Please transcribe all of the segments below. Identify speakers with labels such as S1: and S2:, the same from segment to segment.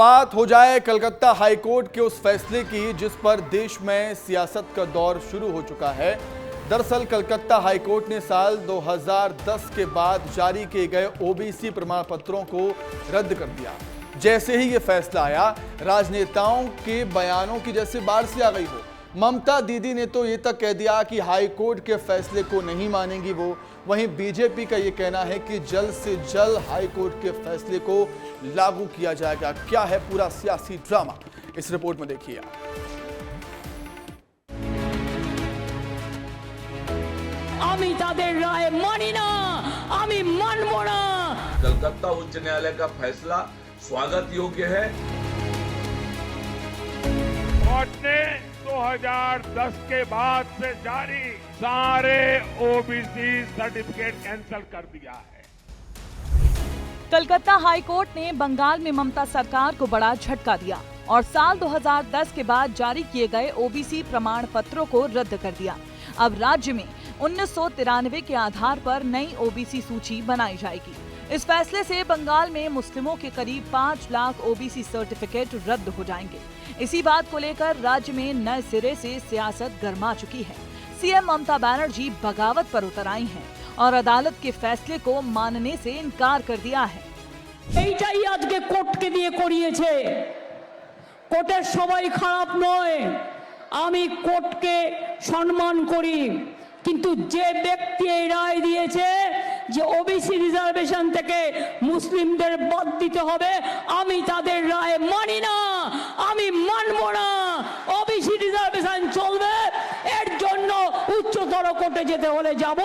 S1: बात हो जाए कलकत्ता हाईकोर्ट के उस फैसले की जिस पर देश में सियासत का दौर शुरू हो चुका है। दरअसल कलकत्ता हाईकोर्ट ने साल 2010 के बाद जारी किए गए ओबीसी प्रमाण पत्रों को रद्द कर दिया। जैसे ही ये फैसला आया, राजनेताओं के बयानों की जैसे बारिश आ गई हो। ममता दीदी ने तो ये तक कह दिया कि हाईकोर्ट के फैसले को नहीं मानेंगी वो। वहीं बीजेपी का ये कहना है कि जल्द से जल्द हाईकोर्ट के फैसले को लागू किया जाएगा। क्या है पूरा सियासी ड्रामा, इस रिपोर्ट में देखिए आप।
S2: आमी तादेर राय मानी ना, आमी मानबो ना।
S3: कलकत्ता उच्च न्यायालय का फैसला स्वागत योग्य है।
S4: कोर्ट ने 2010 के बाद से जारी सारे ओबीसी सर्टिफिकेट कैंसिल कर दिया है।
S5: कलकत्ता हाईकोर्ट ने बंगाल में ममता सरकार को बड़ा झटका दिया और साल 2010 के बाद जारी किए गए ओबीसी प्रमाण पत्रों को रद्द कर दिया। अब राज्य में 1993 के आधार पर नई ओबीसी सूची बनाई जाएगी। इस फैसले से बंगाल में मुस्लिमों के करीब 5 लाख ओबीसी सर्टिफिकेट रद्द हो जाएंगे। इसी बात को लेकर राज्य में नए सिरे से सियासत गर्मा चुकी है। सीएम ममता बनर्जी बगावत पर उतर आई हैं और अदालत के फैसले को मानने से इनकार कर दिया है।
S2: এইটাই আজকে কোর্টকে দিয়ে করিয়েছে। কোর্টের সবাই খারাপ নয়, আমি কোর্টকে সম্মান করি, কিন্তু যে ব্যক্তি এই রায় দিয়েছে যে ওবিসি রিজার্ভেশন থেকে মুসলিমদের বাদ দিতে হবে, আমি তাদের রায় মানি না, আমি মানবো না। ওবিসি রিজার্ভেশন চলবে, এর জন্য উচ্চতর কোর্টে যেতে হলে যাব।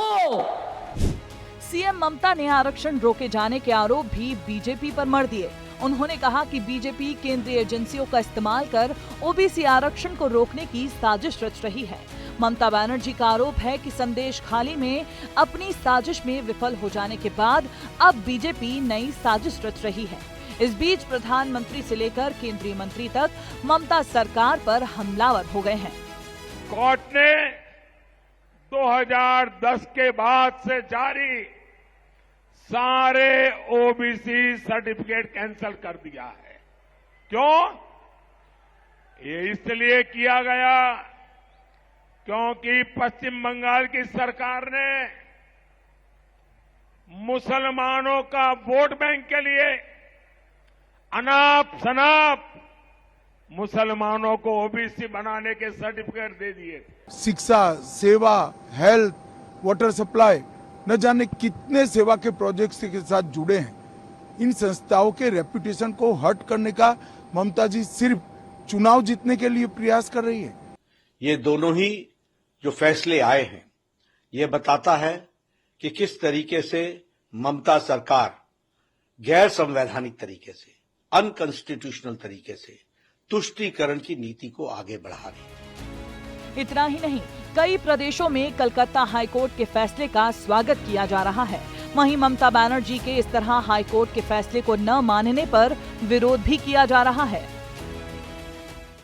S5: सीएम ममता ने आरक्षण रोके जाने के आरोप भी बीजेपी पर मढ़ दिए। उन्होंने कहा कि बीजेपी केंद्रीय एजेंसियों का इस्तेमाल कर ओबीसी आरक्षण को रोकने की साजिश रच रही है। ममता बनर्जी का आरोप है कि संदेश खाली में अपनी साजिश में विफल हो जाने के बाद अब बीजेपी नई साजिश रच रही है। इस बीच प्रधानमंत्री से लेकर केंद्रीय मंत्री तक ममता सरकार पर हमलावर हो गए हैं।
S4: कोर्ट ने 2010 के बाद से जारी सारे ओबीसी सर्टिफिकेट कैंसिल कर दिया है। क्यों? ये इसलिए किया गया क्योंकि पश्चिम बंगाल की सरकार ने मुसलमानों का वोट बैंक के लिए अनाप शनाप मुसलमानों को ओबीसी बनाने के सर्टिफिकेट दे दिए थे।
S6: शिक्षा, सेवा, हेल्थ, वाटर सप्लाई, न जाने कितने सेवा के प्रोजेक्ट्स के साथ जुड़े हैं। इन संस्थाओं के रेपुटेशन को हर्ट करने का ममता जी सिर्फ चुनाव जीतने के लिए प्रयास कर रही है।
S7: ये दोनों ही जो फैसले आए हैं, ये बताता है कि किस तरीके से ममता सरकार गैर संवैधानिक तरीके से, अनकॉन्स्टिट्यूशनल तरीके से तुष्टीकरण की नीति को आगे बढ़ा रही है।
S5: इतना ही नहीं, कई प्रदेशों में कलकत्ता हाईकोर्ट के फैसले का स्वागत किया जा रहा है। वहीं ममता बनर्जी के इस तरह हाईकोर्ट के फैसले को न मानने पर विरोध भी किया जा रहा है।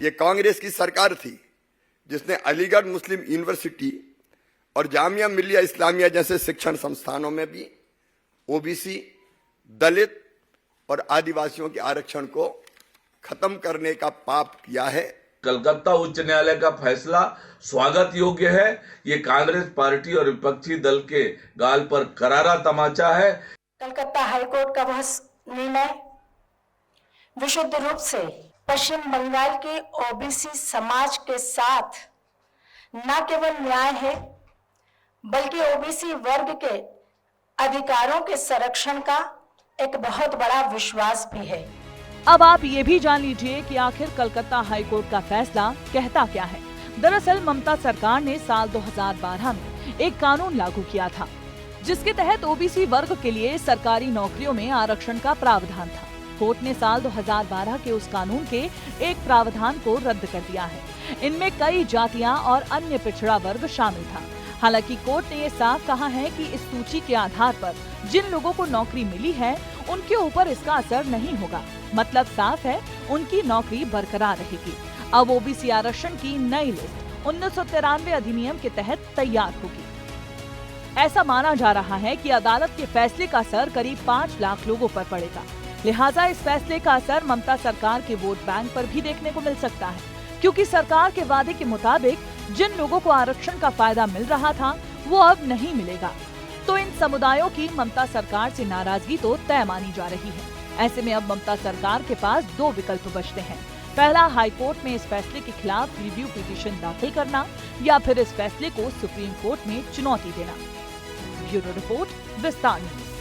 S8: ये कांग्रेस की सरकार थी जिसने अलीगढ़ मुस्लिम यूनिवर्सिटी और जामिया मिलिया इस्लामिया जैसे शिक्षण संस्थानों में भी ओबीसी, दलित और आदिवासियों के आरक्षण को खत्म करने का पाप किया है।
S3: कलकत्ता उच्च न्यायालय का फैसला स्वागत योग्य है। ये कांग्रेस पार्टी और विपक्षी दल के गाल पर करारा तमाचा है।
S9: कलकत्ता हाईकोर्ट का वह निर्णय विशुद्ध रूप से पश्चिम बंगाल के ओबीसी समाज के साथ न केवल न्याय है, बल्कि ओबीसी वर्ग के अधिकारों के संरक्षण का एक बहुत बड़ा विश्वास भी है।
S5: अब आप ये भी जान लीजिए कि आखिर कलकत्ता हाईकोर्ट का फैसला कहता क्या है। दरअसल ममता सरकार ने साल 2012 में एक कानून लागू किया था, जिसके तहत ओबीसी वर्ग के लिए सरकारी नौकरियों में आरक्षण का प्रावधान था। कोर्ट ने साल 2012 के उस कानून के एक प्रावधान को रद्द कर दिया है। इनमें कई जातियां और अन्य पिछड़ा वर्ग शामिल था। हालांकि कोर्ट ने ये साफ कहा है कि इस सूची के आधार पर जिन लोगों को नौकरी मिली है, उनके ऊपर इसका असर नहीं होगा। मतलब साफ है, उनकी नौकरी बरकरार रहेगी। अब ओबीसी आरक्षण की नई लिस्ट 1993 अधिनियम के तहत तैयार होगी। ऐसा माना जा रहा है कि अदालत के फैसले का असर करीब 5 लाख लोगों पर पड़ेगा। लिहाजा इस फैसले का असर ममता सरकार के वोट बैंक पर भी देखने को मिल सकता है, क्योंकि सरकार के वादे के मुताबिक जिन लोगों को आरक्षण का फायदा मिल रहा था वो अब नहीं मिलेगा। तो इन समुदायों की ममता सरकार से नाराजगी तो तय मानी जा रही है। ऐसे में अब ममता सरकार के पास दो विकल्प बचते हैं। पहला, हाई कोर्ट में इस फैसले के खिलाफ रिव्यू पिटीशन दाखिल करना या फिर इस फैसले को सुप्रीम कोर्ट में चुनौती देना। ब्यूरो रिपोर्ट, विस्तार न्यूज।